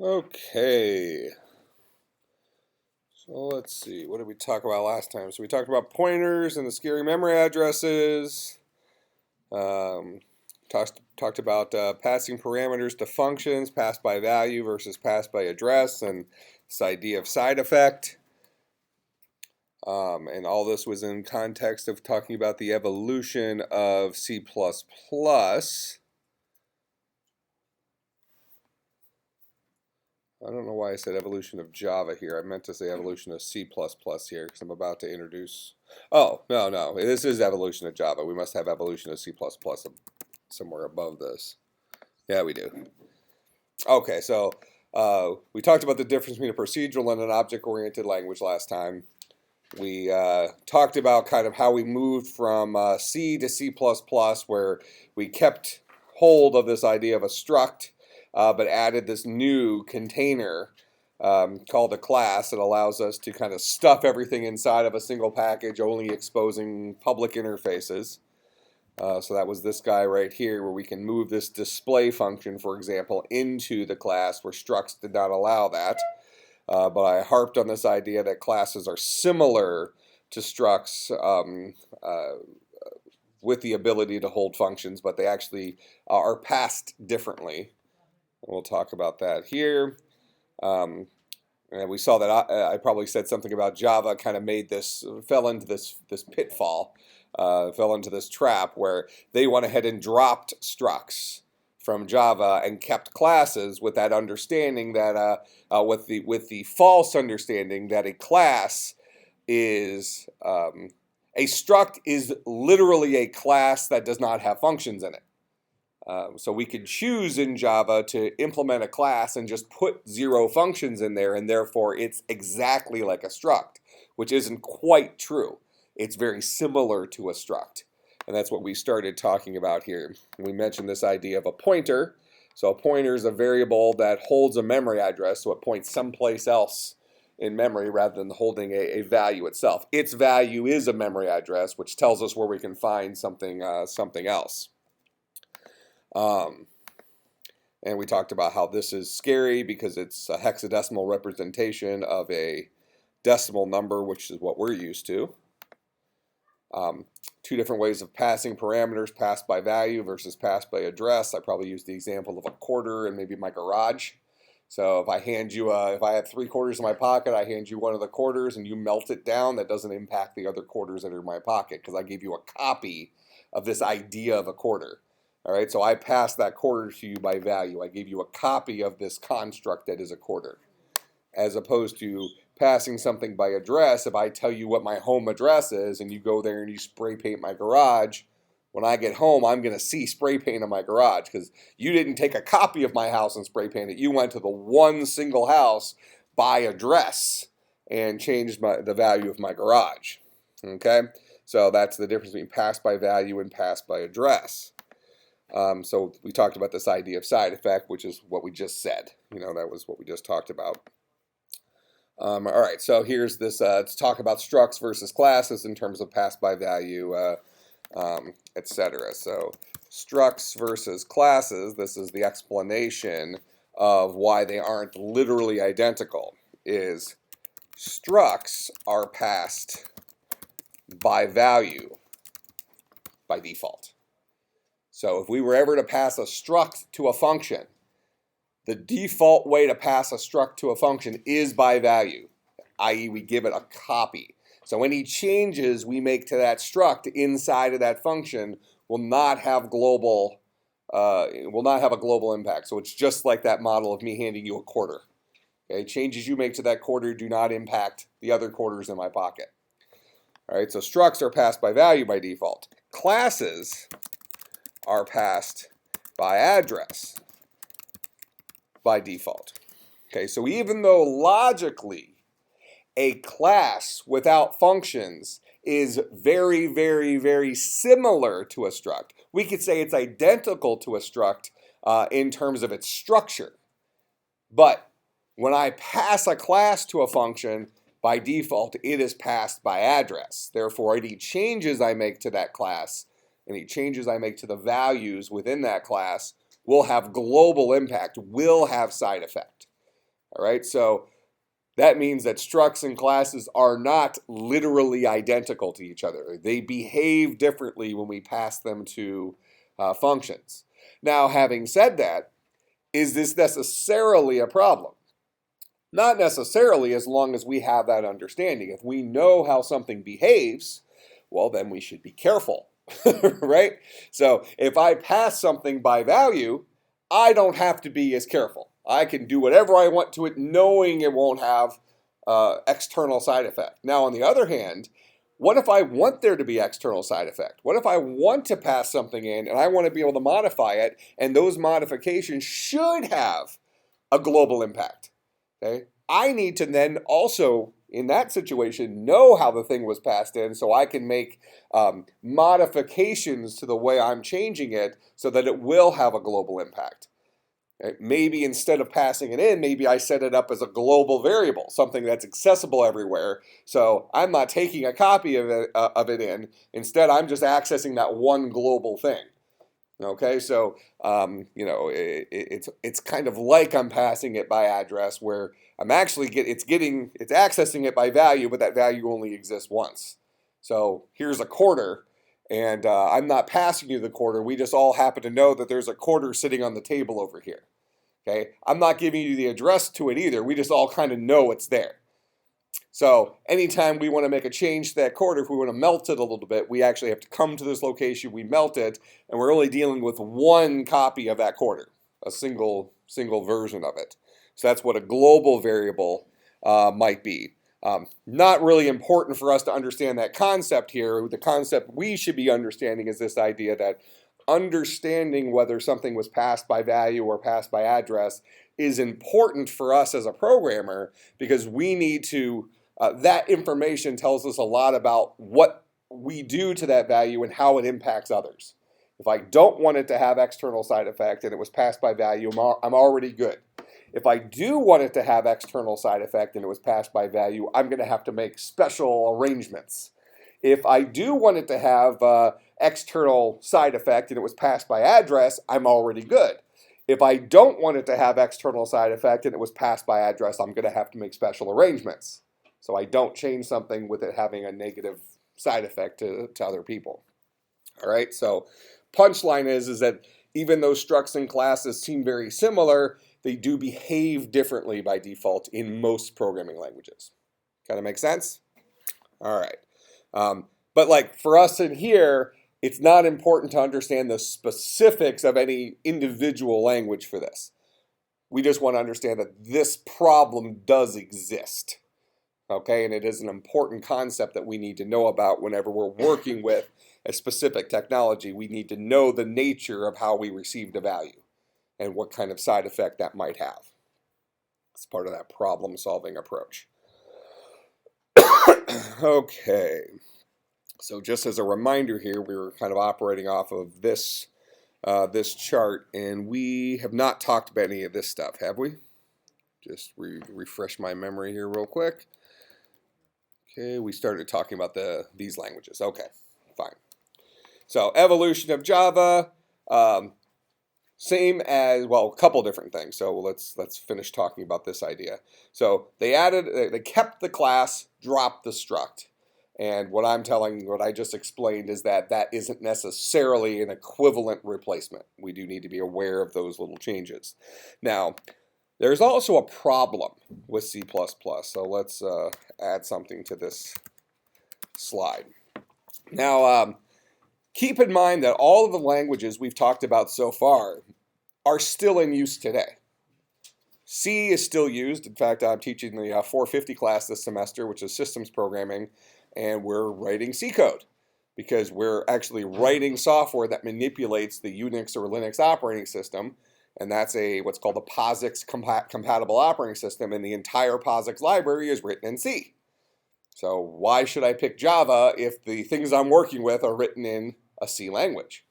Okay, so let's see, what did we talk about last time? So we talked about pointers and the scary memory addresses. Um, talked about passing parameters to functions, passed by value versus passed by address, and this idea of side effect. And all this was in context of talking about the evolution of C++. I don't know why I said evolution of Java here. I meant to say evolution of C++ here because I'm about to introduce. Oh, no. This is evolution of Java. We must have evolution of C++ somewhere above this. Yeah, we do. Okay, so we talked about the difference between a procedural and an object-oriented language last time. We talked about kind of how we moved from C to C++, where we kept hold of this idea of a struct, but added this new container called a class that allows us to kind of stuff everything inside of a single package, only exposing public interfaces. So that was this guy right here, where we can move this display function, for example, into the class, where structs did not allow that. But I harped on this idea that classes are similar to structs with the ability to hold functions, but they actually are passed differently. We'll talk about that here. And we saw that I probably said something about Java kind of fell into this pitfall, fell into this trap where they went ahead and dropped structs from Java and kept classes with that understanding that with the false understanding that a class is a struct is literally a class that does not have functions in it. So we could choose in Java to implement a class and just put 0 functions in there, and therefore it's exactly like a struct, which isn't quite true. It's very similar to a struct. And that's what we started talking about here. We mentioned this idea of a pointer. So a pointer is a variable that holds a memory address, so it points someplace else in memory rather than holding a value itself. Its value is a memory address, which tells us where we can find something else. And we talked about how this is scary because it's a hexadecimal representation of a decimal number, which is what we're used to. 2 different ways of passing parameters, passed by value versus passed by address. I probably used the example of a quarter and maybe my garage. So if I have 3 quarters in my pocket, I hand you one of the quarters and you melt it down, that doesn't impact the other quarters that are in my pocket because I gave you a copy of this idea of a quarter. All right, so I passed that quarter to you by value. I gave you a copy of this construct that is a quarter. As opposed to passing something by address, if I tell you what my home address is and you go there and you spray paint my garage, when I get home, I'm going to see spray paint on my garage because you didn't take a copy of my house and spray paint it. You went to the one single house by address and changed the value of my garage. Okay, so that's the difference between passed by value and passed by address. So we talked about this idea of side effect, which is what we just said. That was what we just talked about. All right, so here's this, let's talk about structs versus classes in terms of passed by value, etc. So structs versus classes, this is the explanation of why they aren't literally identical, is structs are passed by value by default. So if we were ever to pass a struct to a function, the default way to pass a struct to a function is by value, i.e. we give it a copy. So any changes we make to that struct inside of that function will not have a global impact. So it's just like that model of me handing you a quarter. Okay, changes you make to that quarter do not impact the other quarters in my pocket. All right, so structs are passed by value by default. Classes are passed by address by default. Okay, so even though logically a class without functions is very, very, very similar to a struct, we could say it's identical to a struct in terms of its structure. But when I pass a class to a function, by default, it is passed by address. Therefore, any changes I make to that class, any changes I make to the values within that class will have global impact, will have side effect. All right, so that means that structs and classes are not literally identical to each other. They behave differently when we pass them to functions. Now, having said that, is this necessarily a problem? Not necessarily, as long as we have that understanding. If we know how something behaves, well, then we should be careful, right? So if I pass something by value, I don't have to be as careful. I can do whatever I want to it, knowing it won't have external side effect. Now, on the other hand, what if I want there to be external side effect? What if I want to pass something in and I want to be able to modify it, and those modifications should have a global impact? Okay, I need to then also, in that situation, know how the thing was passed in so I can make modifications to the way I'm changing it so that it will have a global impact. Okay? Maybe instead of passing it in, maybe I set it up as a global variable, something that's accessible everywhere. So I'm not taking a copy of it in. Instead, I'm just accessing that one global thing. Okay, so it's kind of like I'm passing it by address, where I'm actually it's accessing it by value, but that value only exists once. So here's a quarter, and I'm not passing you the quarter. We just all happen to know that there's a quarter sitting on the table over here. Okay, I'm not giving you the address to it either. We just all kind of know it's there. So anytime we want to make a change to that quarter, if we want to melt it a little bit, we actually have to come to this location, we melt it, and we're only dealing with one copy of that quarter, a single version of it. So that's what a global variable might be. Not really important for us to understand that concept here. The concept we should be understanding is this idea that understanding whether something was passed by value or passed by address is important for us as a programmer, because we need to that information tells us a lot about what we do to that value and how it impacts others. If I don't want it to have external side effect and it was passed by value, I'm already good. If I do want it to have external side effect and it was passed by value, I'm going to have to make special arrangements. If I do want it to have external side effect and it was passed by address, I'm already good. If I don't want it to have external side effect and it was passed by address, I'm going to have to make special arrangements. So I don't change something with it having a negative side effect to other people. All right, so punchline is that even though structs and classes seem very similar, they do behave differently by default in most programming languages. Kind of make sense? All right. But like for us in here, it's not important to understand the specifics of any individual language for this. We just want to understand that this problem does exist. Okay, and it is an important concept that we need to know about whenever we're working with a specific technology. We need to know the nature of how we received a value and what kind of side effect that might have. It's part of that problem-solving approach. Okay, so just as a reminder here, we were kind of operating off of this chart, and we have not talked about any of this stuff, have we? Just refresh my memory here real quick. Okay, we started talking about these languages. Okay, fine. So evolution of Java, same as, well, a couple different things. So let's finish talking about this idea. So they kept the class, dropped the struct. And what I just explained is that isn't necessarily an equivalent replacement. We do need to be aware of those little changes. Now, there's also a problem with C++. So let's add something to this slide. Now, keep in mind that all of the languages we've talked about so far are still in use today. C is still used. In fact, I'm teaching the 450 class this semester, which is systems programming, and we're writing C code because we're actually writing software that manipulates the Unix or Linux operating system. And that's what's called a POSIX compatible operating system, and the entire POSIX library is written in C. So why should I pick Java if the things I'm working with are written in a C language?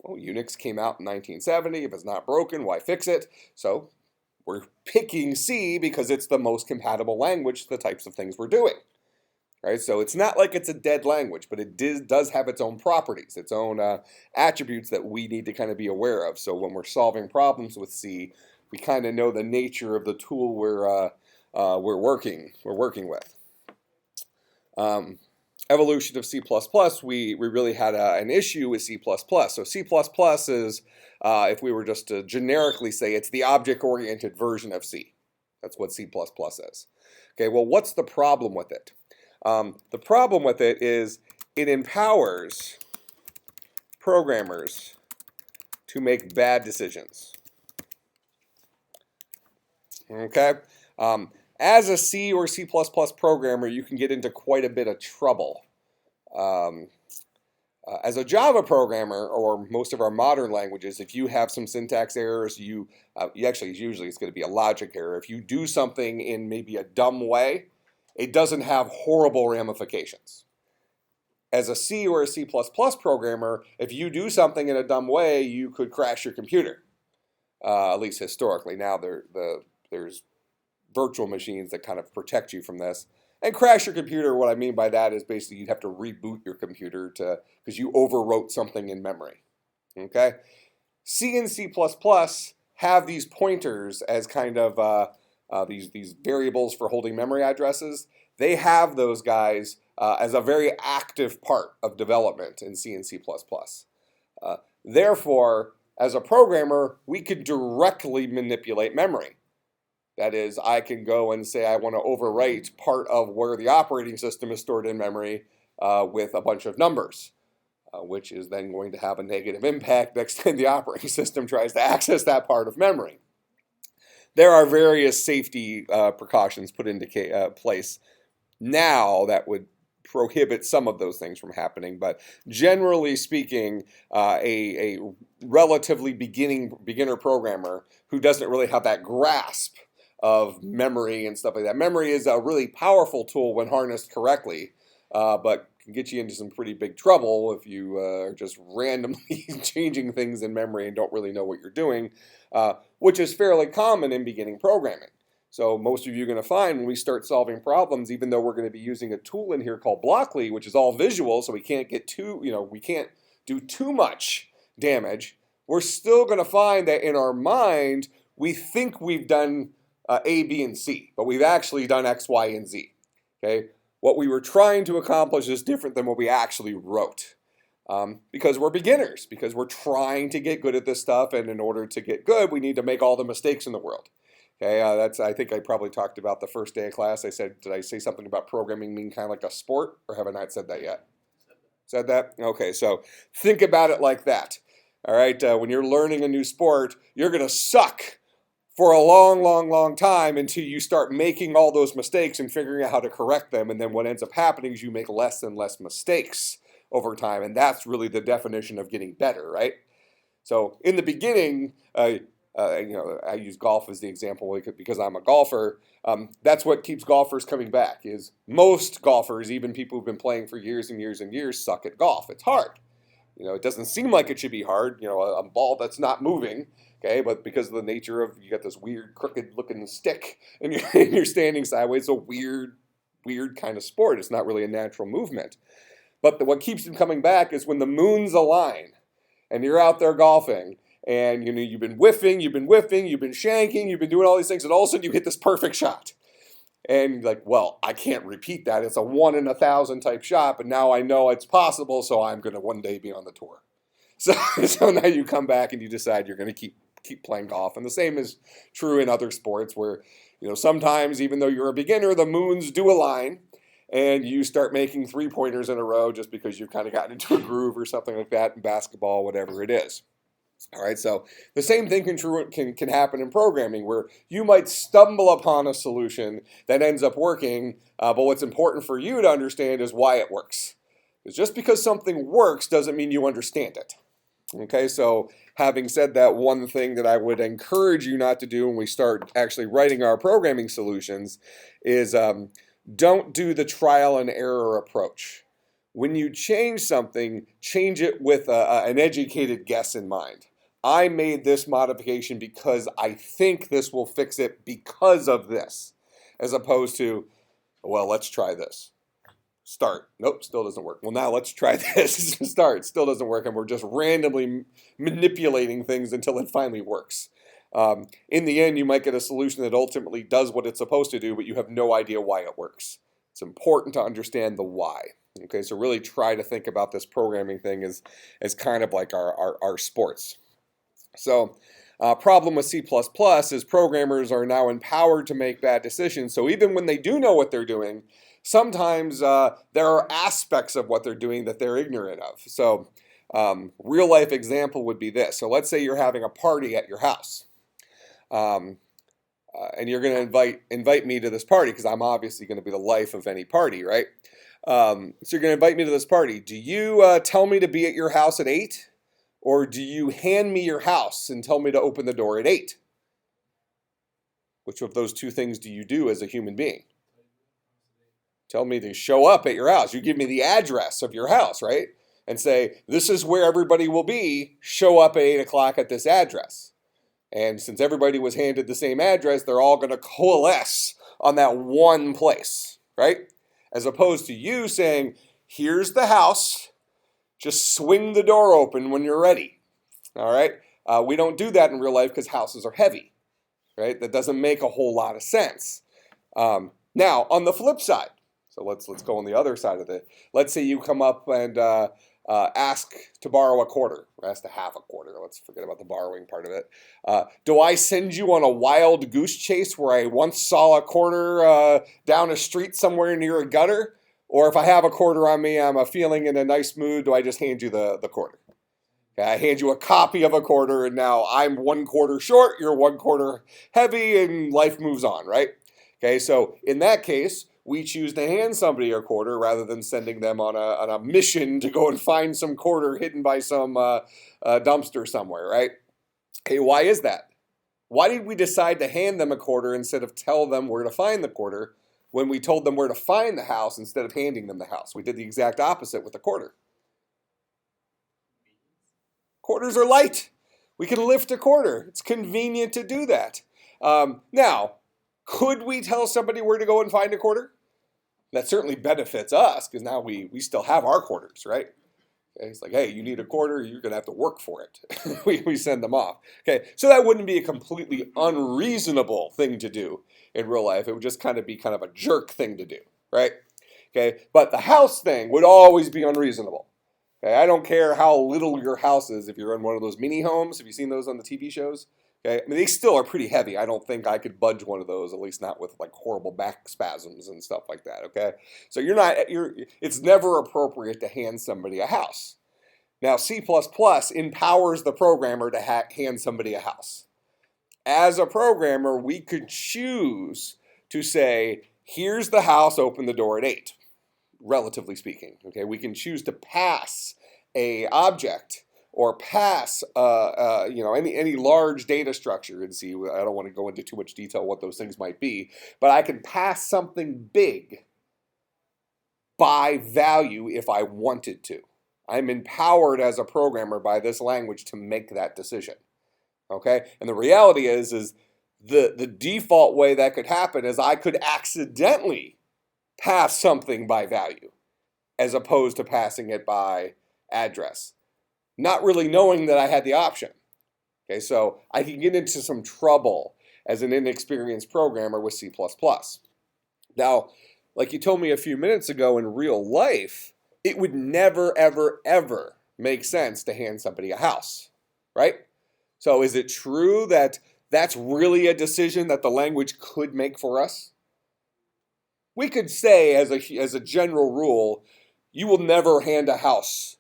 Well, Unix came out in 1970. If it's not broken, why fix it? So we're picking C because it's the most compatible language to the types of things we're doing. Right? So it's not like it's a dead language, but it does have its own properties, its own attributes that we need to kind of be aware of. So when we're solving problems with C, we kind of know the nature of the tool we're working with. Evolution of C++, we really had an issue with C++. So C++ is, if we were just to generically say, it's the object-oriented version of C. That's what C++ is. Okay, well, what's the problem with it? The problem with it is it empowers programmers to make bad decisions. Okay? As a C or C++ programmer, you can get into quite a bit of trouble. As a Java programmer, or most of our modern languages, if you have some syntax errors, usually it's going to be a logic error. If you do something in maybe a dumb way, it doesn't have horrible ramifications. As a C or a C++ programmer, if you do something in a dumb way, you could crash your computer. At least historically. Now there's virtual machines that kind of protect you from this. And crash your computer, what I mean by that is basically you'd have to reboot your computer because you overwrote something in memory. Okay? C and C++ have these pointers as kind of these variables for holding memory addresses. They have those guys as a very active part of development in C and C++. Therefore, as a programmer, we could directly manipulate memory. That is, I can go and say I want to overwrite part of where the operating system is stored in memory with a bunch of numbers, which is then going to have a negative impact next time the operating system tries to access that part of memory. There are various safety precautions put into place now that would prohibit some of those things from happening, but generally speaking, a relatively beginner programmer who doesn't really have that grasp of memory and stuff like that. Memory is a really powerful tool when harnessed correctly, but can get you into some pretty big trouble if you are just randomly changing things in memory and don't really know what you're doing, which is fairly common in beginning programming. So most of you are going to find when we start solving problems, even though we're going to be using a tool in here called Blockly, which is all visual, so we can't do too much damage, we're still going to find that in our mind, we think we've done A, B, and C, but we've actually done X, Y, and Z. Okay? What we were trying to accomplish is different than what we actually wrote. Because we're beginners, because we're trying to get good at this stuff, and in order to get good, we need to make all the mistakes in the world. Okay, I think I probably talked about the first day of class. Did I say something about programming being kind of like a sport, or have I not said that yet? Said that? Okay, so think about it like that. All right, when you're learning a new sport, you're going to suck for a long, long, long time until you start making all those mistakes and figuring out how to correct them. And then what ends up happening is you make less and less mistakes over time. And that's really the definition of getting better, right? So in the beginning, I use golf as the example because I'm a golfer. That's what keeps golfers coming back is most golfers, even people who've been playing for years and years and years, suck at golf. It's hard. It doesn't seem like it should be hard, a ball that's not moving. Okay, but because of the nature of, you got this weird crooked looking stick and you're standing sideways, it's a weird kind of sport. It's not really a natural movement. But what keeps them coming back is when the moons align and you're out there golfing and you've been whiffing, you've been shanking, you've been doing all these things, and all of a sudden you hit this perfect shot. And you're like, well, I can't repeat that. It's a 1 in 1,000 type shot, but now I know it's possible, so I'm going to one day be on the tour. So now you come back and you decide you're going to keep playing golf. And the same is true in other sports where, sometimes even though you're a beginner, the moons do align and you start making 3-pointers in a row just because you've kind of gotten into a groove or something like that in basketball, whatever it is. All right, so the same thing can happen in programming where you might stumble upon a solution that ends up working, but what's important for you to understand is why it works. Because just because something works doesn't mean you understand it. Okay, so having said that, one thing that I would encourage you not to do when we start actually writing our programming solutions is don't do the trial and error approach. When you change something, change it with an educated guess in mind. I made this modification because I think this will fix it because of this, as opposed to, well, let's try this. Start. Nope, still doesn't work. Well, now let's try this. Start. Still doesn't work, and we're just randomly manipulating things until it finally works. In the end, you might get a solution that ultimately does what it's supposed to do, but you have no idea why it works. It's important to understand the why. Okay, so really try to think about this programming thing as kind of like our sports. So problem with C++ is programmers are now empowered to make bad decisions. So even when they do know what they're doing, sometimes there are aspects of what they're doing that they're ignorant of. So real life example would be this. So let's say you're having a party at your house. And you're going to invite me to this party because I'm obviously going to be the life of any party, right? So you're going to invite me to this party. Do you tell me to be at your house at 8? Or do you hand me your house and tell me to open the door at 8? Which of those two things do you do as a human being? Tell me to show up at your house. You give me the address of your house, right? And say, this is where everybody will be. Show up at 8 o'clock at this address. And since everybody was handed the same address, they're all going to coalesce on that one place, right? As opposed to you saying, here's the house, just swing the door open when you're ready, all right? We don't do that in real life because houses are heavy, right? That doesn't make a whole lot of sense. Now, on the flip side, so let's go on the other side of it. Let's say you come up and ask to borrow a quarter, or ask to have a quarter. Let's forget about the borrowing part of it. Do I send you on a wild goose chase where I once saw a quarter down a street somewhere near a gutter? Or if I have a quarter on me, I'm feeling in a nice mood, do I just hand you the quarter? Okay, I hand you a copy of a quarter, and now I'm 1 quarter short, you're 1 quarter heavy, and life moves on, right? Okay, so in that case, we choose to hand somebody a quarter rather than sending them on a mission to go and find some quarter hidden by some dumpster somewhere, right? Okay, why is that? Why did we decide to hand them a quarter instead of tell them where to find the quarter when we told them where to find the house instead of handing them the house? We did the exact opposite with the quarter. Quarters are light. We can lift a quarter. It's convenient to do that. Now, could we tell somebody where to go and find a quarter? That certainly benefits us because now we still have our quarters, right? Okay, it's like, hey, you need a quarter, you're going to have to work for it. we send them off. Okay, so that wouldn't be a completely unreasonable thing to do in real life. It would just kind of be kind of a jerk thing to do, right? Okay, but the house thing would always be unreasonable. Okay, I don't care how little your house is if you're in one of those mini homes. Have you seen those on the TV shows? Okay, I mean, they still are pretty heavy. I don't think I could budge one of those, at least not with like horrible back spasms and stuff like that, okay? So it's never appropriate to hand somebody a house. Now, C++ empowers the programmer to hand somebody a house. As a programmer, we could choose to say, here's the house, open the door at 8, relatively speaking, okay? We can choose to pass a object or pass any large data structure and see. I don't want to go into too much detail what those things might be, but I can pass something big by value if I wanted to. I'm empowered as a programmer by this language to make that decision. Okay? And the reality is the default way that could happen is I could accidentally pass something by value as opposed to passing it by address, not really knowing that I had the option. Okay, so I can get into some trouble as an inexperienced programmer with C++. Now, like you told me a few minutes ago, in real life, it would never, ever, ever make sense to hand somebody a house, right? So is it true that that's really a decision that the language could make for us? We could say, as a general rule, you will never hand a house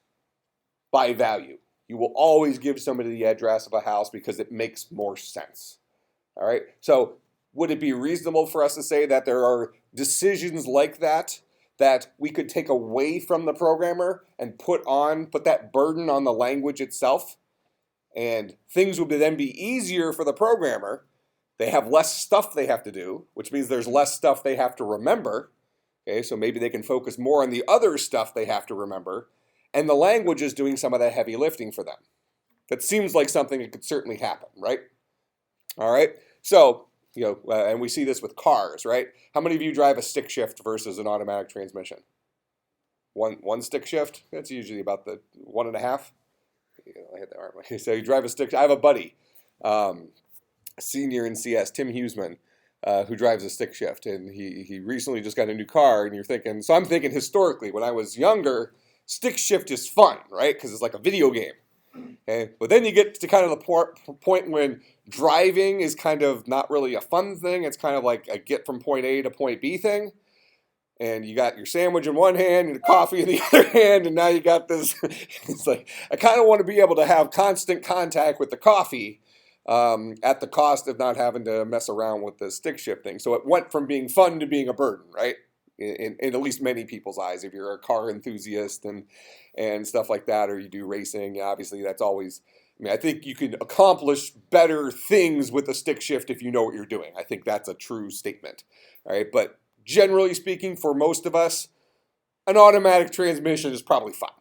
by value. You will always give somebody the address of a house because it makes more sense. All right? So would it be reasonable for us to say that there are decisions like that we could take away from the programmer and put that burden on the language itself? And things would then be easier for the programmer. They have less stuff they have to do, which means there's less stuff they have to remember. Okay, so maybe they can focus more on the other stuff they have to remember. And the language is doing some of that heavy lifting for them. That seems like something that could certainly happen, right? All right, so, and we see this with cars, right? How many of you drive a stick shift versus an automatic transmission? One stick shift? That's usually about the 1.5. I hit that arm. Okay, so you drive a stick. I have a buddy. senior in CS, Tim Huseman, who drives a stick shift, and he recently just got a new car, and you're thinking, so I'm thinking historically, when I was younger, stick shift is fun, right? Because it's like a video game. Okay, but then you get to kind of the point when driving is kind of not really a fun thing. It's kind of like a get from point A to point B thing. And you got your sandwich in one hand and the coffee in the other hand, and now you got this. It's like, I kind of want to be able to have constant contact with the coffee at the cost of not having to mess around with the stick shift thing. So it went from being fun to being a burden, right? In at least many people's eyes, if you're a car enthusiast and stuff like that, or you do racing, obviously that's always, I mean, I think you can accomplish better things with a stick shift if you know what you're doing. I think that's a true statement, all right? But generally speaking, for most of us, an automatic transmission is probably fine,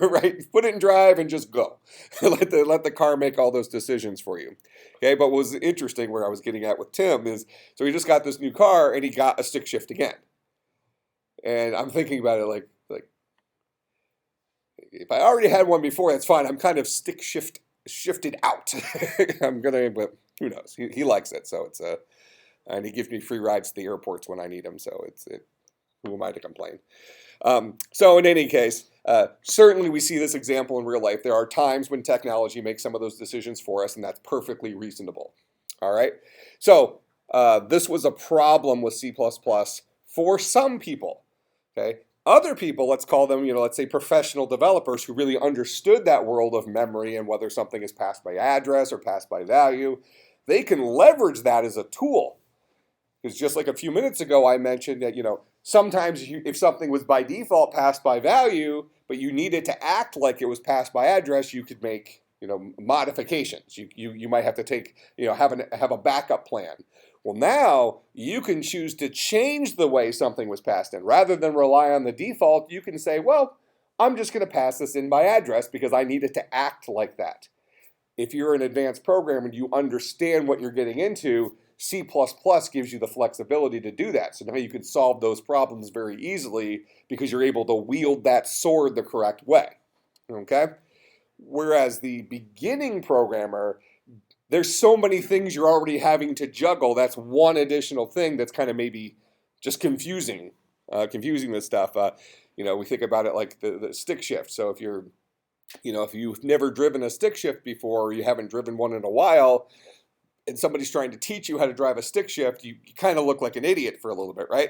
right? Put it in drive and just go. let the car make all those decisions for you, okay? But what was interesting, where I was getting at with Tim, is so he just got this new car and he got a stick shift again. And I'm thinking about it like if I already had one before, that's fine. I'm kind of shifted out. But who knows? He likes it, so it's and he gives me free rides to the airports when I need them. So who am I to complain? So in any case, certainly we see this example in real life. There are times when technology makes some of those decisions for us, and that's perfectly reasonable. All right. So this was a problem with C++ for some people. Okay. Other people, let's call them, let's say professional developers who really understood that world of memory and whether something is passed by address or passed by value, they can leverage that as a tool. Because just like a few minutes ago, I mentioned that, sometimes if something was by default passed by value, but you needed to act like it was passed by address, you could make, modifications. You might have to take, have a backup plan. Well, now you can choose to change the way something was passed in. Rather than rely on the default, you can say, well, I'm just going to pass this in by address because I need it to act like that. If you're an advanced programmer and you understand what you're getting into, C++ gives you the flexibility to do that. So now you can solve those problems very easily because you're able to wield that sword the correct way. Okay? Whereas the beginning programmer, there's so many things you're already having to juggle. That's one additional thing that's kind of maybe just confusing this stuff. We think about it like the stick shift. So if you've never driven a stick shift before, or you haven't driven one in a while, and somebody's trying to teach you how to drive a stick shift, you kind of look like an idiot for a little bit, right?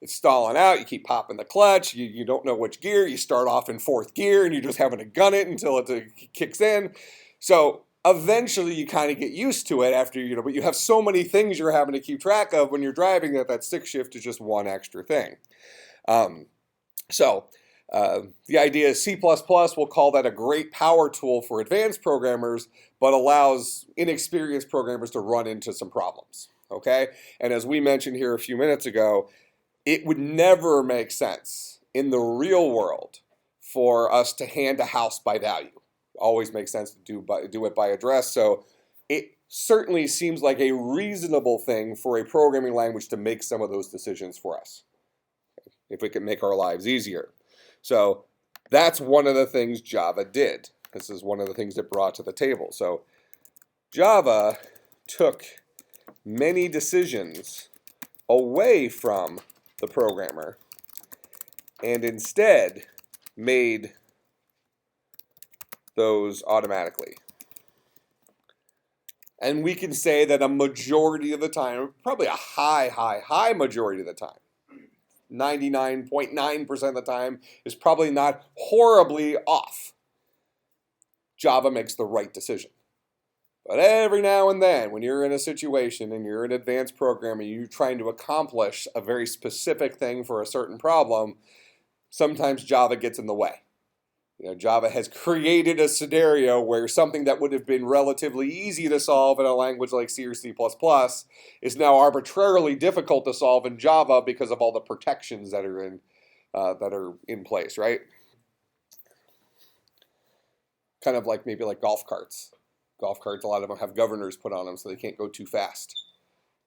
It's stalling out, you keep popping the clutch, you don't know which gear, you start off in fourth gear, and you're just having to gun it until it kicks in. So eventually you kind of get used to it after, but you have so many things you're having to keep track of when you're driving that stick shift is just one extra thing. The idea is C++, we'll call that a great power tool for advanced programmers, but allows inexperienced programmers to run into some problems, okay? And as we mentioned here a few minutes ago, it would never make sense in the real world for us to hand a house by value. Always makes sense to do it by address, so it certainly seems like a reasonable thing for a programming language to make some of those decisions for us, if we can make our lives easier. So that's one of the things Java did. This is one of the things it brought to the table. So Java took many decisions away from the programmer and instead made those automatically. And we can say that a majority of the time, probably a high majority of the time, 99.9% of the time, is probably not horribly off. Java makes the right decision. But every now and then, when you're in a situation and you're an advanced programmer, you're trying to accomplish a very specific thing for a certain problem, sometimes Java gets in the way. Java has created a scenario where something that would have been relatively easy to solve in a language like C or C++ is now arbitrarily difficult to solve in Java because of all the protections that are in place, right? Kind of like maybe like golf carts. Golf carts, a lot of them have governors put on them so they can't go too fast.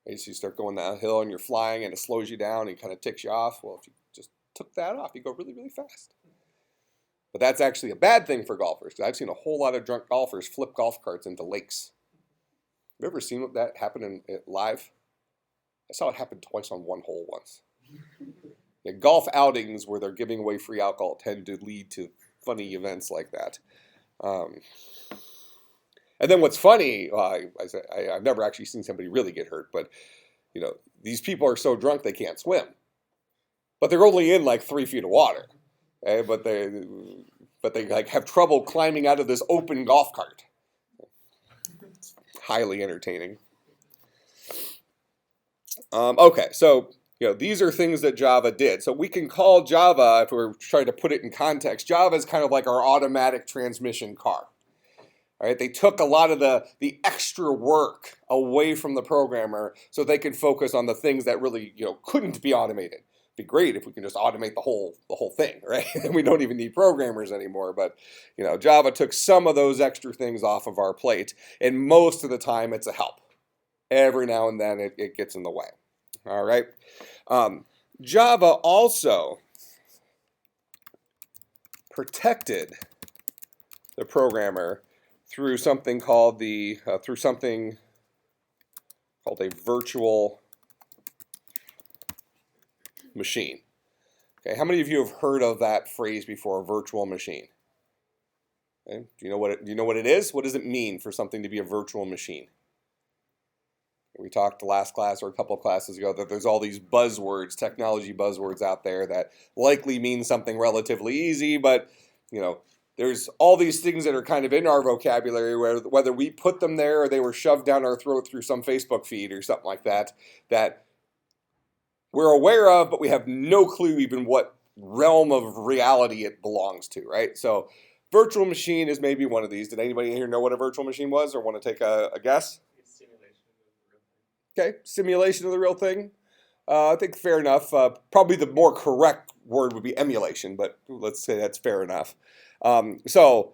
Right? So you start going down a hill and you're flying and it slows you down and kind of ticks you off. Well, if you just took that off, you go really, really fast. But that's actually a bad thing for golfers, because I've seen a whole lot of drunk golfers flip golf carts into lakes. You ever seen that happen in live? I saw it happen twice on one hole once. Yeah, golf outings where they're giving away free alcohol tend to lead to funny events like that. Um, and then what's funny, I've never actually seen somebody really get hurt, but these people are so drunk they can't swim, but they're only in like 3 feet of water, okay? But they like have trouble climbing out of this open golf cart. It's highly entertaining. Okay, so these are things that Java did. So we can call Java, if we're trying to put it in context, Java is kind of like our automatic transmission car. All right, they took a lot of the extra work away from the programmer so they could focus on the things that really couldn't be automated. It'd be great if we can just automate the whole thing, right? And we don't even need programmers anymore. But Java took some of those extra things off of our plate, and most of the time it's a help. Every now and then it gets in the way. All right. Java also protected the programmer through something called a virtual machine. Okay, how many of you have heard of that phrase before, a virtual machine? Okay. Do you know what it is? What does it mean for something to be a virtual machine? We talked last class or a couple of classes ago that there's all these buzzwords, technology buzzwords out there that likely mean something relatively easy, but there's all these things that are kind of in our vocabulary, whether we put them there or they were shoved down our throat through some Facebook feed or something like that, that we're aware of, but we have no clue even what realm of reality it belongs to, right? So virtual machine is maybe one of these. Did anybody here know what a virtual machine was or want to take a guess? Okay, simulation of the real thing. I think fair enough. Probably the more correct word would be emulation, but let's say that's fair enough. So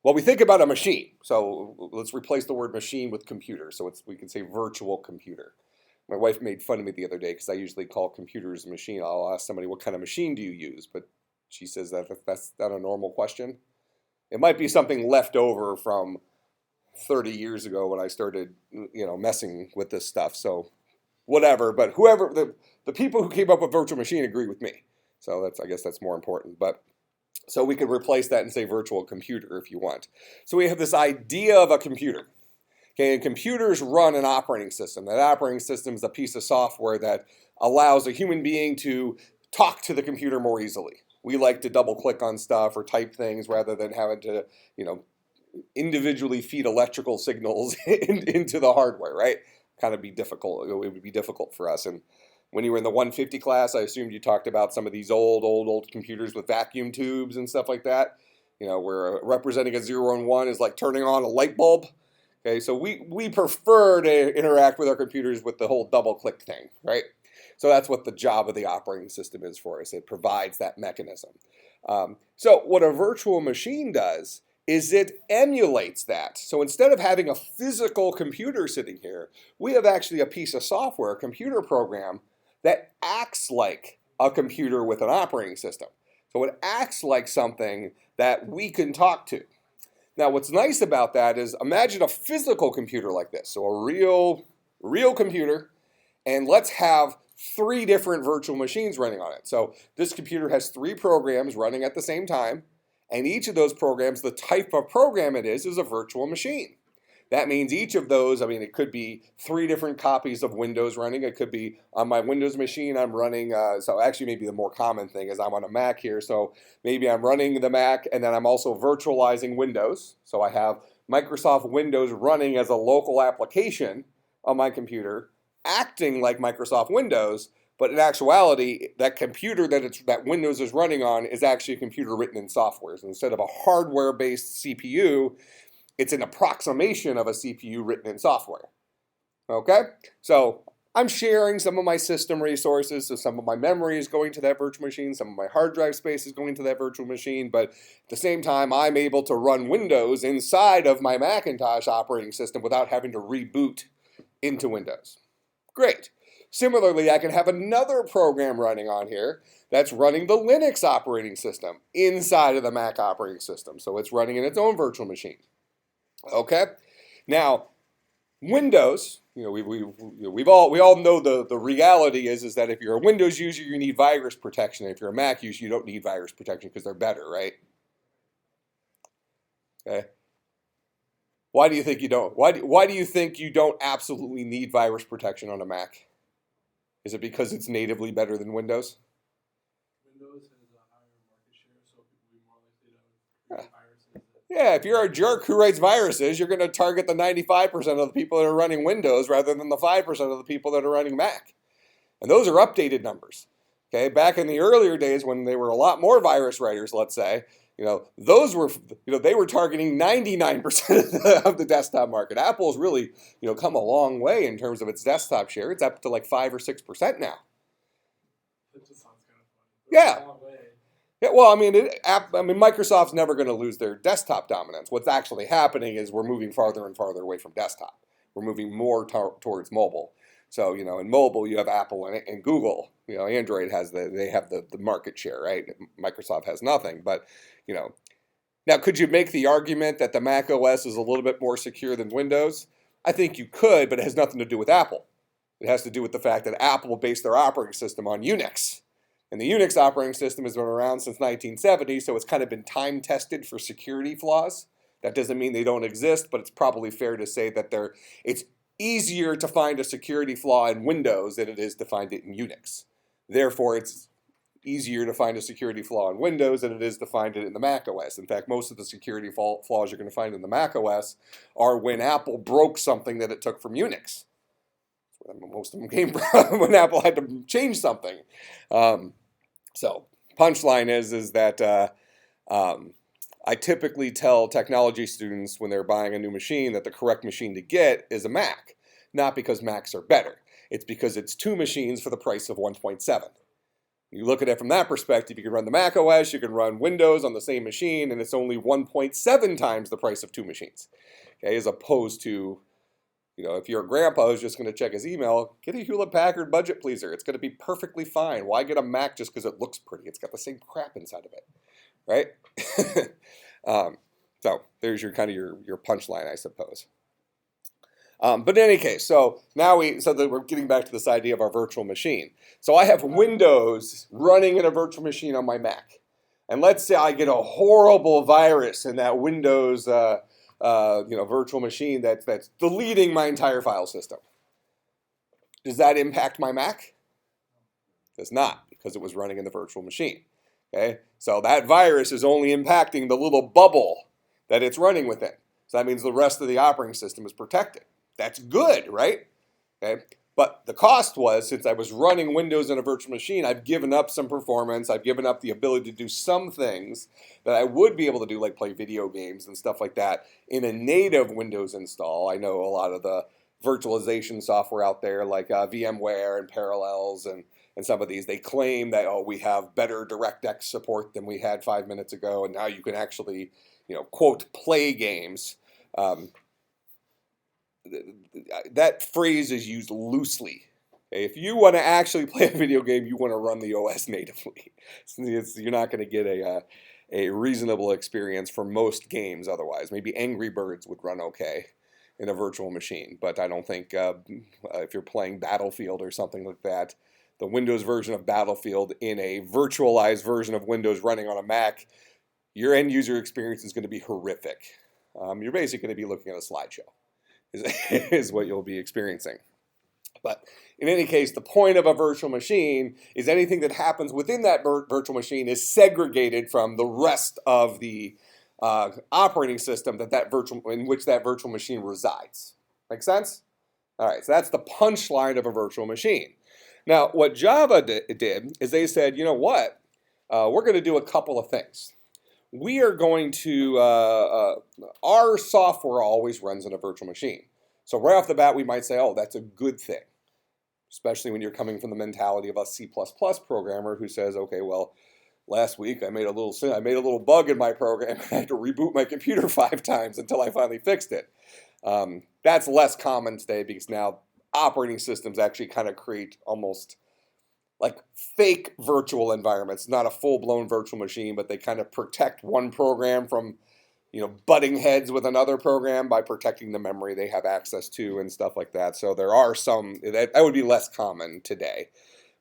we think about a machine. So let's replace the word machine with computer. So we can say virtual computer. My wife made fun of me the other day because I usually call computers a machine. I'll ask somebody, what kind of machine do you use? But she says that's not a normal question. It might be something left over from 30 years ago when I started, messing with this stuff. So whatever, but whoever, the people who came up with virtual machine agree with me. So I guess that's more important. But so we could replace that and say virtual computer if you want. So we have this idea of a computer. Okay, and computers run an operating system. That operating system is a piece of software that allows a human being to talk to the computer more easily. We like to double click on stuff or type things rather than having to, individually feed electrical signals into the hardware, right? Kind of be difficult. It would be difficult for us. And when you were in the 150 class, I assumed you talked about some of these old computers with vacuum tubes and stuff like that. Where representing a 0 and 1 is like turning on a light bulb. Okay, so we prefer to interact with our computers with the whole double click thing, right? So that's what the job of the operating system is for us. It provides that mechanism. So what a virtual machine does is it emulates that. So instead of having a physical computer sitting here, we have actually a piece of software, a computer program, that acts like a computer with an operating system. So it acts like something that we can talk to. Now what's nice about that is imagine a physical computer like this, so a real computer, and let's have 3 different virtual machines running on it. So this computer has 3 programs running at the same time. And each of those programs, the type of program it is a virtual machine. That means each of those, it could be 3 different copies of Windows running. It could be on my Windows machine, I'm running, so actually maybe the more common thing is I'm on a Mac here. So maybe I'm running the Mac and then I'm also virtualizing Windows. So I have Microsoft Windows running as a local application on my computer, acting like Microsoft Windows. But in actuality, that computer that Windows is running on is actually a computer written in software. So instead of a hardware-based CPU, it's an approximation of a CPU written in software. Okay? So I'm sharing some of my system resources. So some of my memory is going to that virtual machine. Some of my hard drive space is going to that virtual machine. But at the same time, I'm able to run Windows inside of my Macintosh operating system without having to reboot into Windows. Great. Similarly, I can have another program running on here that's running the Linux operating system inside of the Mac operating system. So it's running in its own virtual machine. Okay? Now, Windows, we all know the reality is that if you're a Windows user, you need virus protection. If you're a Mac user, you don't need virus protection because they're better, right? Okay. Why do you think you don't? Why do you think you don't absolutely need virus protection on a Mac? Is it because it's natively better than Windows? Windows has a higher market share, so people will be more likely to create viruses. Yeah, if you're a jerk who writes viruses, you're going to target the 95% of the people that are running Windows rather than the 5% of the people that are running Mac. And those are updated numbers. Okay, back in the earlier days when there were a lot more virus writers, let's say, those were, they were targeting 99% of the desktop market. Apple's really, come a long way in terms of its desktop share. It's up to like 5 or 6% now. That just sounds kind of funny. Yeah. Yeah, well, Microsoft's never going to lose their desktop dominance. What's actually happening is we're moving farther and farther away from desktop. We're moving more towards mobile. So, in mobile, you have Apple and Google. Android has they have the market share, right? Microsoft has nothing. But, now could you make the argument that the Mac OS is a little bit more secure than Windows? I think you could, but it has nothing to do with Apple. It has to do with the fact that Apple based their operating system on Unix. And the Unix operating system has been around since 1970, so it's kind of been time tested for security flaws. That doesn't mean they don't exist, but it's probably fair to say that it's easier to find a security flaw in Windows than it is to find it in Unix. Therefore, it's easier to find a security flaw in Windows than it is to find it in the Mac OS. In fact, most of the security flaws you're going to find in the Mac OS are when Apple broke something that it took from Unix. Most of them came from when Apple had to change something. So punchline is that I typically tell technology students when they're buying a new machine that the correct machine to get is a Mac. Not because Macs are better. It's because it's 2 machines for the price of 1.7. You look at it from that perspective, you can run the Mac OS, you can run Windows on the same machine, and it's only 1.7 times the price of 2 machines. Okay, as opposed to, if your grandpa who's just going to check his email, get a Hewlett-Packard budget pleaser. It's going to be perfectly fine. Why get a Mac just because it looks pretty? It's got the same crap inside of it, right? So there's your punchline, I suppose. But in any case, so we're getting back to this idea of our virtual machine. So I have Windows running in a virtual machine on my Mac, and let's say I get a horrible virus in that Windows virtual machine that's deleting my entire file system. Does that impact my Mac? It does not, because it was running in the virtual machine. Okay, so that virus is only impacting the little bubble that it's running within. So that means the rest of the operating system is protected. That's good, right? Okay, but the cost was, since I was running Windows in a virtual machine, I've given up some performance. I've given up the ability to do some things that I would be able to do, like play video games and stuff like that, in a native Windows install. I know a lot of the virtualization software out there, like VMware and Parallels and some of these, they claim that, we have better DirectX support than we had 5 minutes ago, and now you can actually, quote, play games. That phrase is used loosely. If you want to actually play a video game, you want to run the OS natively. You're not going to get a reasonable experience for most games otherwise. Maybe Angry Birds would run okay in a virtual machine, but I don't think if you're playing Battlefield or something like that, the Windows version of Battlefield in a virtualized version of Windows running on a Mac, your end user experience is going to be horrific. You're basically going to be looking at a slideshow. Is what you'll be experiencing. But in any case, the point of a virtual machine is anything that happens within that virtual machine is segregated from the rest of the operating system in which that virtual machine resides. Make sense? All right, so that's the punchline of a virtual machine. Now, what Java did is they said, you know what? We're going to do a couple of things. We are going to, our software always runs in a virtual machine. So right off the bat, we might say, oh, that's a good thing, especially when you're coming from the mentality of a C++ programmer who says, okay, well, last week I made a little bug in my program and I had to reboot my computer 5 times until I finally fixed it. That's less common today because now operating systems actually kind of create almost like fake virtual environments, not a full-blown virtual machine, but they kind of protect one program from butting heads with another program by protecting the memory they have access to and stuff like that. So there are some, that would be less common today,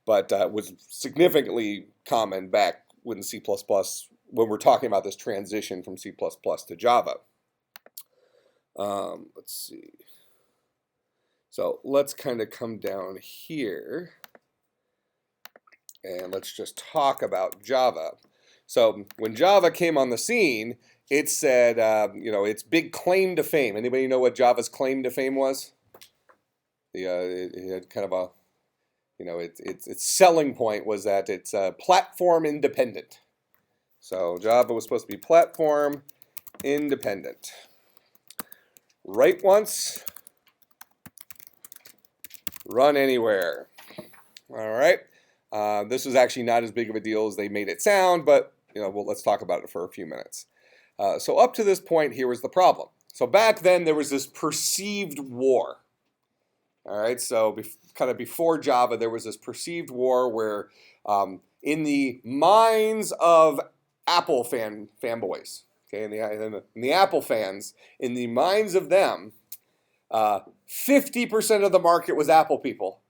but was significantly common back when C++, when we're talking about this transition from C++ to Java. Let's see. So let's kind of come down here and let's just talk about Java. So when Java came on the scene, it said, its big claim to fame. Anybody know what Java's claim to fame was? It had kind of a, its selling point was that it's platform independent. So Java was supposed to be platform independent. Write once, run anywhere. All right. This was actually not as big of a deal as they made it sound, but let's talk about it for a few minutes. So up to this point, here was the problem. So back then, there was this perceived war. All right, so kind of before Java, there was this perceived war where in the minds of Apple fanboys, okay, in the Apple fans, in the minds of them, 50% of the market was Apple people,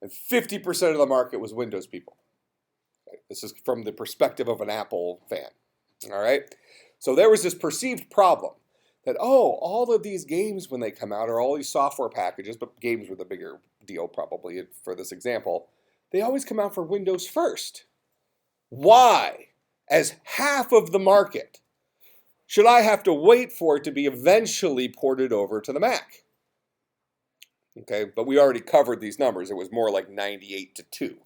and 50% of the market was Windows people. Okay, this is from the perspective of an Apple fan. All right. So there was this perceived problem that, all of these games when they come out are all these software packages, but games were the bigger deal probably for this example. They always come out for Windows first. Why, as half of the market, should I have to wait for it to be eventually ported over to the Mac? Okay, but we already covered these numbers. It was more like 98 to 2,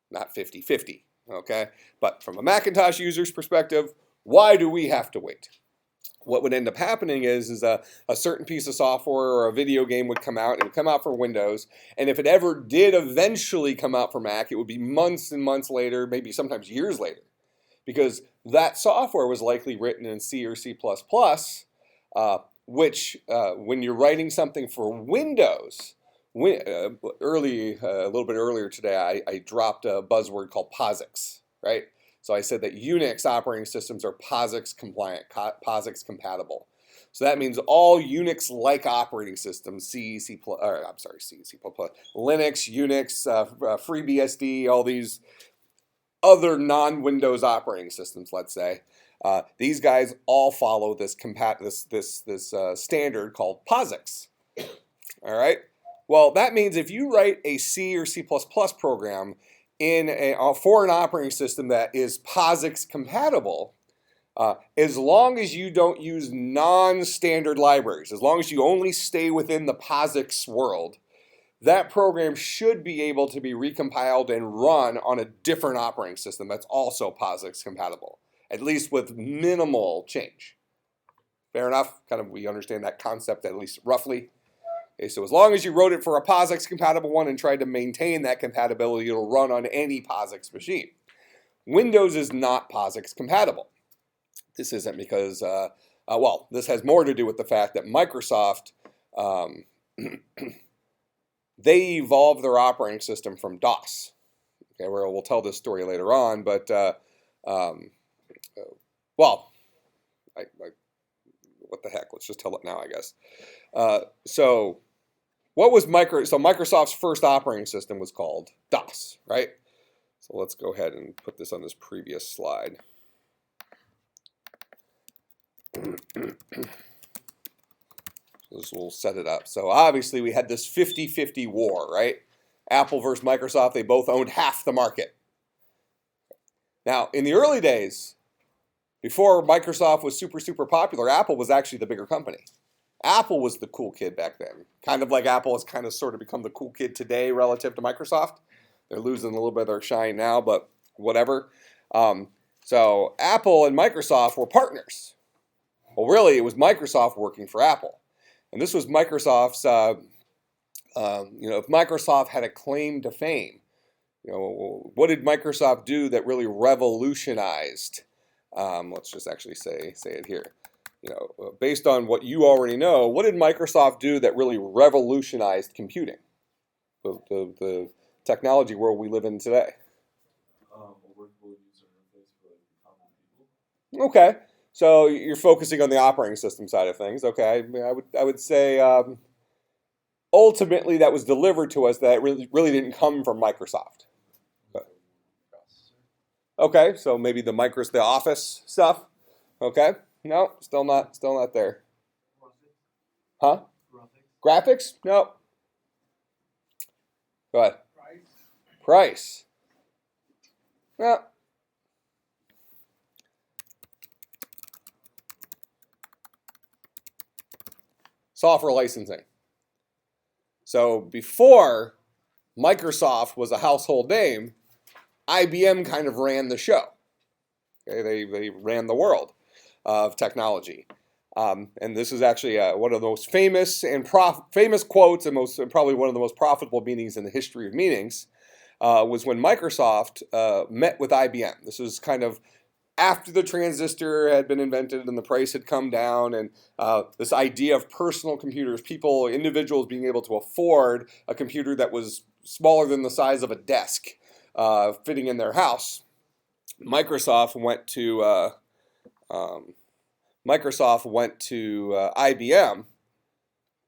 not 50-50. Okay, but from a Macintosh user's perspective, why do we have to wait? What would end up happening is a certain piece of software or a video game would come out. It would come out for Windows. And if it ever did eventually come out for Mac, it would be months and months later, maybe sometimes years later. Because that software was likely written in C or C++, which when you're writing something for Windows, a little bit earlier today, I dropped a buzzword called POSIX, right? So I said that Unix operating systems are POSIX compliant, POSIX compatible. So that means all Unix-like operating systems, C++, Linux, Unix, FreeBSD, all these other non-Windows operating systems, let's say, these guys all follow this standard called POSIX. All right. Well, that means if you write a C or C++ program for an operating system that is POSIX compatible, as long as you don't use non-standard libraries, as long as you only stay within the POSIX world, that program should be able to be recompiled and run on a different operating system that's also POSIX compatible, at least with minimal change. Fair enough? Kind of, we understand that concept at least roughly. Okay, so as long as you wrote it for a POSIX compatible one and tried to maintain that compatibility, it'll run on any POSIX machine. Windows is not POSIX compatible. This isn't because, this has more to do with the fact that Microsoft, they evolved their operating system from DOS. Okay, we'll tell this story later on, but, what the heck? Let's just tell it now, I guess. So Microsoft's first operating system was called DOS, right? So let's go ahead and put this on this previous slide. This will set it up. So obviously we had this 50-50 war, right? Apple versus Microsoft, they both owned half the market. Now, in the early days, before Microsoft was super popular, Apple was actually the bigger company. Apple was the cool kid back then. Kind of like Apple has kind of sort of become the cool kid today relative to Microsoft. They're losing a little bit of their shine now, but whatever. So Apple and Microsoft were partners. Well, really, it was Microsoft working for Apple. And this was Microsoft's, if Microsoft had a claim to fame, what did Microsoft do that really revolutionized? Let's just actually say it here. Based on what you already know, what did Microsoft do that really revolutionized computing? The technology world we live in today. A workable user interface for common people. Okay. So you're focusing on the operating system side of things. Okay, I mean, I would say ultimately that was delivered to us that it really didn't come from Microsoft. Okay, so maybe the Office stuff. Okay, no, still not there. Huh? Graphics? No. Go ahead. Price. No. Software licensing. So before Microsoft was a household name, IBM kind of ran the show. Okay, they ran the world of technology. And this is actually one of the most famous and famous quotes and probably one of the most profitable meetings in the history of meetings was when Microsoft met with IBM. This was kind of after the transistor had been invented and the price had come down, and this idea of personal computers, individuals being able to afford a computer that was smaller than the size of a desk fitting in their house. Microsoft went to IBM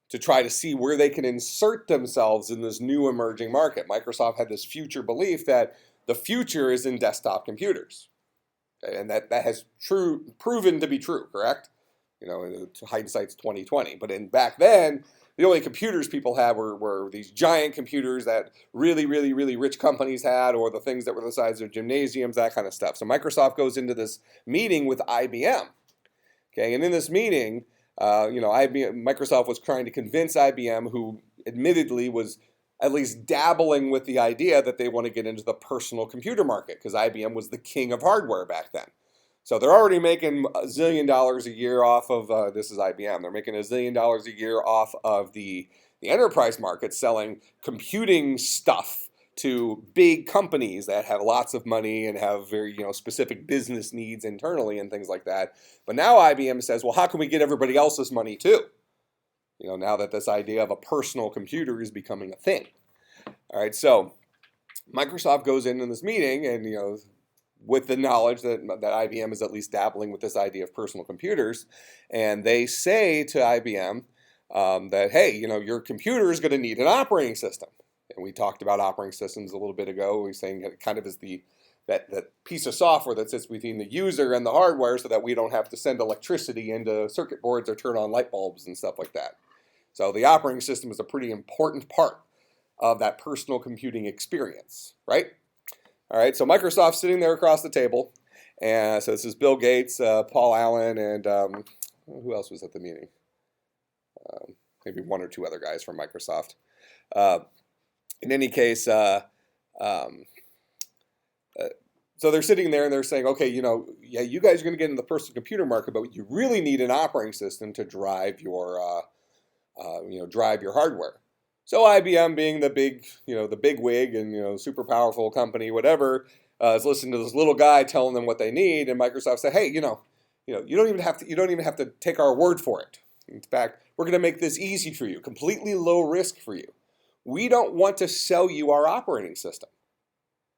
to try to see where they can insert themselves in this new emerging market. Microsoft had this future belief that the future is in desktop computers. Okay? And that has proven to be true, correct? You know, hindsight's 2020. But back then, the only computers people had were these giant computers that really, really, really rich companies had, or the things that were the size of gymnasiums, that kind of stuff. So Microsoft goes into this meeting with IBM. Okay, and in this meeting, Microsoft was trying to convince IBM, who admittedly was at least dabbling with the idea that they want to get into the personal computer market, because IBM was the king of hardware back then. So they're already making $1 zillion a year off of, this is IBM, they're making $1 zillion a year off of the enterprise market selling computing stuff to big companies that have lots of money and have very specific business needs internally and things like that. But now IBM says, well, how can we get everybody else's money too? Now that this idea of a personal computer is becoming a thing. All right, so Microsoft goes in this meeting and with the knowledge that IBM is at least dabbling with this idea of personal computers, and they say to IBM that, hey, your computer is going to need an operating system. And we talked about operating systems a little bit ago. We were saying it kind of is that piece of software that sits between the user and the hardware so that we don't have to send electricity into circuit boards or turn on light bulbs and stuff like that. So the operating system is a pretty important part of that personal computing experience, right? All right, so Microsoft's sitting there across the table. And so this is Bill Gates, Paul Allen, and who else was at the meeting? Maybe one or two other guys from Microsoft. In any case, so they're sitting there and they're saying, okay, yeah, you guys are going to get in the personal computer market, but you really need an operating system to drive your hardware. So IBM, being the big wig and super powerful company, whatever, is listening to this little guy telling them what they need, and Microsoft said, hey, you don't even have to take our word for it. In fact, we're going to make this easy for you, completely low risk for you. We don't want to sell you our operating system.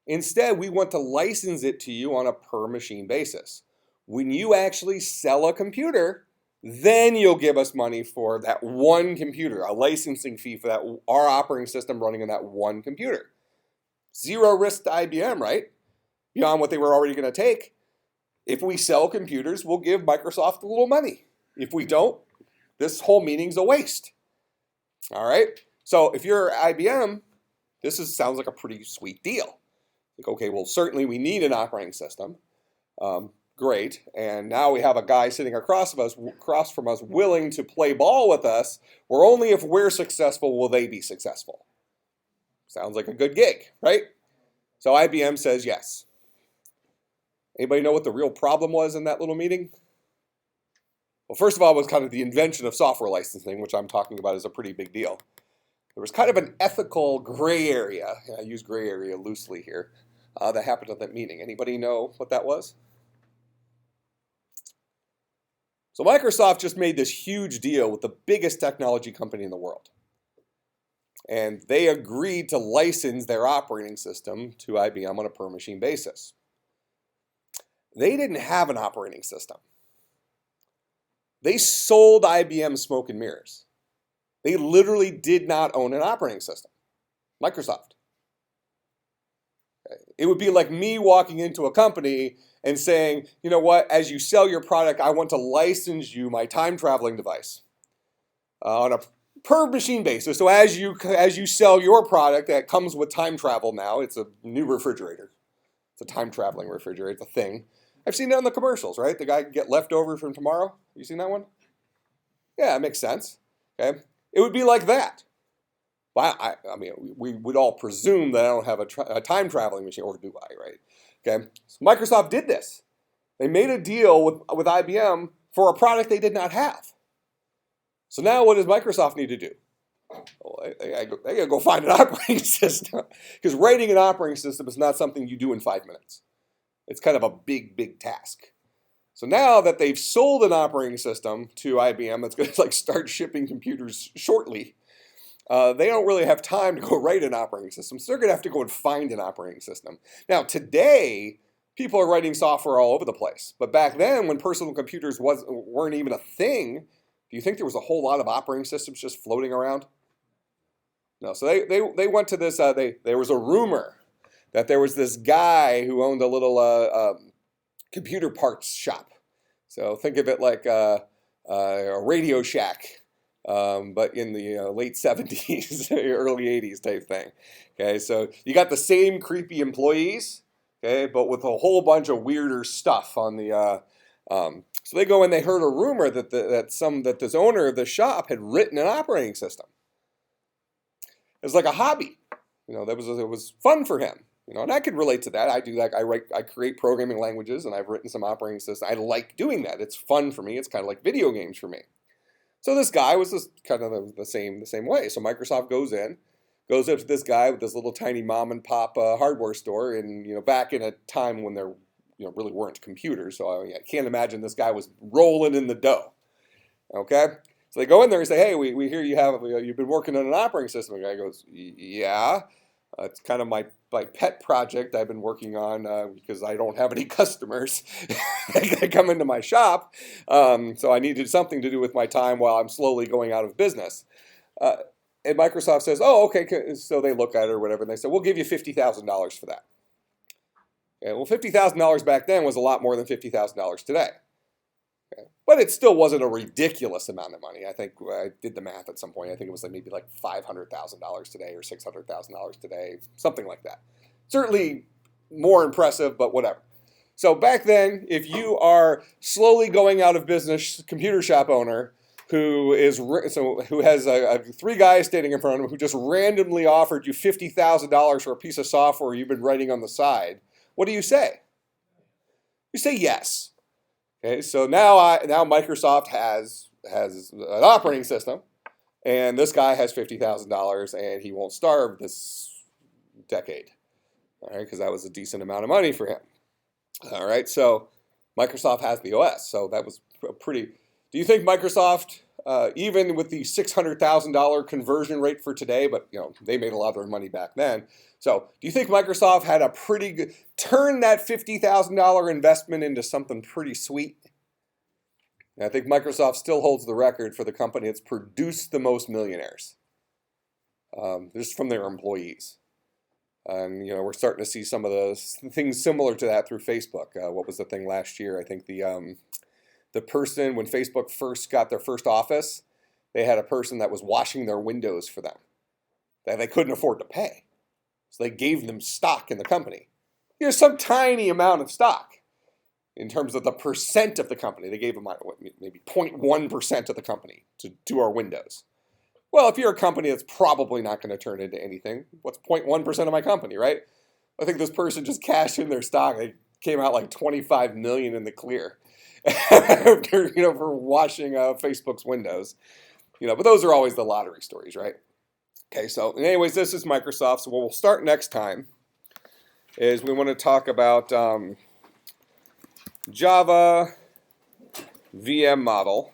Instead, we want to license it to you on a per machine basis. When you actually sell a computer, then you'll give us money for that one computer, a licensing fee for our operating system running on that one computer. Zero risk to IBM, right? Beyond what they were already going to take. If we sell computers, we'll give Microsoft a little money. If we don't, this whole meeting's a waste. All right? So if you're IBM, sounds like a pretty sweet deal. Like, okay, well, certainly we need an operating system. Great. And now we have a guy sitting across from us willing to play ball with us, where only if we're successful will they be successful. Sounds like a good gig, right? So IBM says yes. Anybody know what the real problem was in that little meeting? Well, first of all, it was kind of the invention of software licensing, which I'm talking about is a pretty big deal. There was kind of an ethical gray area, I use gray area loosely here, that happened at that meeting. Anybody know what that was? So Microsoft just made this huge deal with the biggest technology company in the world. And they agreed to license their operating system to IBM on a per machine basis. They didn't have an operating system. They sold IBM smoke and mirrors. They literally did not own an operating system. Microsoft. It would be like me walking into a company and saying, you know what, as you sell your product, I want to license you my time traveling device on a per machine basis. So as you sell your product that comes with time travel now, it's a new refrigerator. It's a time traveling refrigerator. It's a thing. I've seen it on the commercials, right? The guy can get leftovers from tomorrow. You seen that one? Yeah, it makes sense. Okay, it would be like that. Well, I mean, we would all presume that I don't have a time traveling machine, or do I, right? Okay, so Microsoft did this. They made a deal with IBM for a product they did not have. So now what does Microsoft need to do? Well, they gotta go find an operating system, because writing an operating system is not something you do in 5 minutes. It's kind of a big, big task. So now that they've sold an operating system to IBM that's going to start shipping computers shortly, they don't really have time to go write an operating system, so they're going to have to go and find an operating system. Now, today, people are writing software all over the place. But back then, when personal computers weren't even a thing, do you think there was a whole lot of operating systems just floating around? No. So they went to this, there was a rumor that there was this guy who owned a little computer parts shop. So think of it like a Radio Shack, but in the late 70s, early 80s type thing. Okay, so you got the same creepy employees, okay, but with a whole bunch of weirder stuff on the. So they go and they heard a rumor that this owner of the shop had written an operating system. It was like a hobby, it was fun for him. And I could relate to that. I do that. I create programming languages, and I've written some operating systems. I like doing that. It's fun for me. It's kind of like video games for me. So this guy was just kind of the same way. So Microsoft goes up to this guy with this little tiny mom and pop hardware store, and back in a time when there really weren't computers. So I can't imagine this guy was rolling in the dough. Okay. So they go in there and say, hey, we hear you've been working on an operating system. The guy goes, yeah. It's kind of my pet project I've been working on because I don't have any customers that come into my shop. So I needed something to do with my time while I'm slowly going out of business. And Microsoft says, oh, okay. So they look at it or whatever, and they say, we'll give you $50,000 for that. Okay, well, $50,000 back then was a lot more than $50,000 today. Okay. But it still wasn't a ridiculous amount of money. I think I did the math at some point. I think it was maybe like $500,000 today or $600,000 today, something like that. Certainly more impressive, but whatever. So back then, if you are slowly going out of business computer shop owner who has 3 guys standing in front of him who just randomly offered you $50,000 for a piece of software you've been writing on the side, what do you say? You say yes. Okay, so now Microsoft has an operating system, and this guy has $50,000, and he won't starve this decade, all right? Because that was a decent amount of money for him. All right, so Microsoft has the OS, so that was pretty. Do you think Microsoft, even with the $600,000 conversion rate for today, but they made a lot of their money back then. So do you think Microsoft had a pretty good, turn that $50,000 investment into something pretty sweet? And I think Microsoft still holds the record for the company that's produced the most millionaires, just from their employees. And we're starting to see some of those things similar to that through Facebook. What was the thing last year? I think the person, when Facebook first got their first office, they had a person that was washing their windows for them that they couldn't afford to pay. So they gave them stock in the company. Some tiny amount of stock in terms of the percent of the company. They gave them maybe 0.1% of the company to do our windows. Well, if you're a company that's probably not going to turn into anything, what's 0.1% of my company, right? I think this person just cashed in their stock. They came out like $25 million in the clear after, for washing Facebook's windows. But those are always the lottery stories, right? Okay, so anyways, this is Microsoft. So what we'll start next time is we want to talk about Java VM model,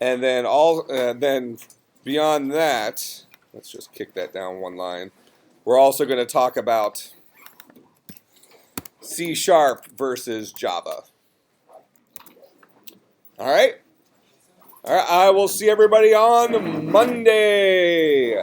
and then beyond that, let's just kick that down one line. We're also going to talk about C# versus Java. All right. All right. I will see everybody on Monday.